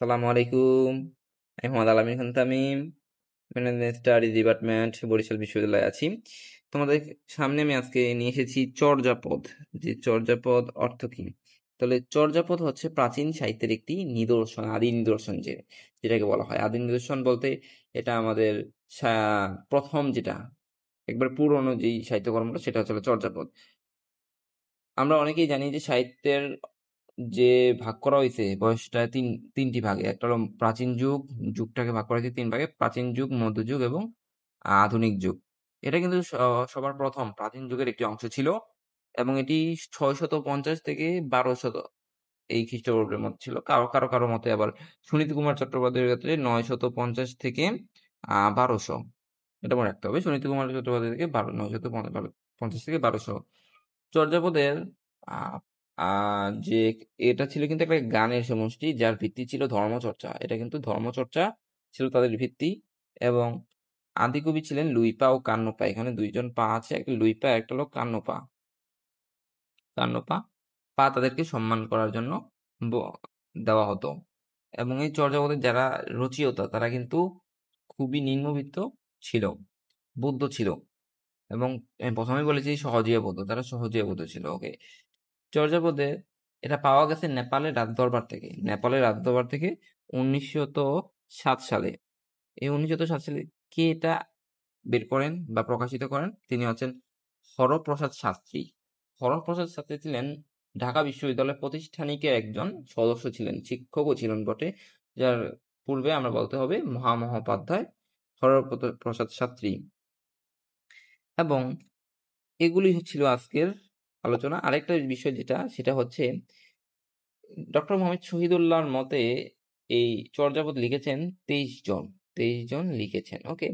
সালামু আলাইকুম। আমি Mohammad Alamin Khan Tamim, management studies department, Barishal বিশ্ববিদ্যালয়ে আছি। তোমাদের সামনে আমি আজকে নিয়ে এসেছি চর্যাপদ। যে চর্যাপদ অর্থ কি? তাহলে চর্যাপদ হচ্ছে প্রাচীন সাহিত্যের একটি নিদর্শন, আদি নিদর্শন যেটাকে বলা হয়। আদি নিদর্শন বলতে এটা আমাদের প্রথম যেটা একবার পুরনো যেই সাহিত্যকর্মটা সেটা হচ্ছে চর্যাপদ। আমরা অনেকেই জানি যে সাহিত্যের যে ভাগ করা হয়েছে বয়সটা তিনটি ভাগে। একটা হলো প্রাচীন যুগটাকে ভাগ করা হয়েছে তিন ভাগে: প্রাচীন যুগ, মধ্যযুগ এবং আধুনিক যুগ। এটা কিন্তু সবার প্রথম প্রাচীন যুগের একটি অংশ ছিল এবং এটি ৬৫০ থেকে ১২০০ এই খ্রিস্টপূর্বের মধ্যে ছিল। কারো কারো কারো মতে আবার সুনীতি কুমার চট্টোপাধ্যায়ের ক্ষেত্রে ৯৫০ থেকে ১২০০, এটা মনে রাখতে হবে। সুনীতি কুমার চট্টোপাধ্যায় থেকে ৯৫০ থেকে ১২০০। চর্যাপদের আহ যে এটা ছিল কিন্তু একটা গানের সমষ্টি যার ভিত্তি ছিল ধর্মচর্চা। এটা কিন্তু ধর্মচর্চা ছিল তাদের ভিত্তি। এবং আদিকবি ছিলেন লুইপা ও কান্নপা। এখানে দুইজন পা আছে, একটা লুইপা, একটা হলো কান্নপা। কান্নপা পা তাদেরকে সম্মান করার জন্য দেওয়া হতো। এবং এই চর্যাপদের যারা রচয়িতা তারা কিন্তু খুবই নিম্নবিত্ত ছিল, বৌদ্ধ ছিল। এবং আমি প্রথমেই বলেছি সহজিয়া বৌদ্ধ, তারা সহজিয়া বৌদ্ধ ছিল। ওকে। চর্যাপদে এটা পাওয়া গেছে নেপালের রাজদরবার থেকে। ১৯০৭ সালে। এই ১৯০৭ সালে কে এটা বের করেন বা প্রকাশিত করেন? তিনি হচ্ছেন হরপ্রসাদ শাস্ত্রী। হরপ্রসাদ শাস্ত্রী ছিলেন ঢাকা বিশ্ববিদ্যালয়ের প্রতিষ্ঠানিকের একজন সদস্য ছিলেন, শিক্ষকও ছিলেন বটে। যার পূর্বে আমরা বলতে হবে মহামহোপাধ্যায় হরপ্রসাদ শাস্ত্রী। এবং এগুলি ছিল আজকের আলোচনা। আরেকটা বিষয় সেটা হচ্ছে ডক্টর মোহাম্মদ শহীদুল্লাহর মতে এই চর্যাপদ লিখেছেন ২৩ জন লিখেছেন। ওকে।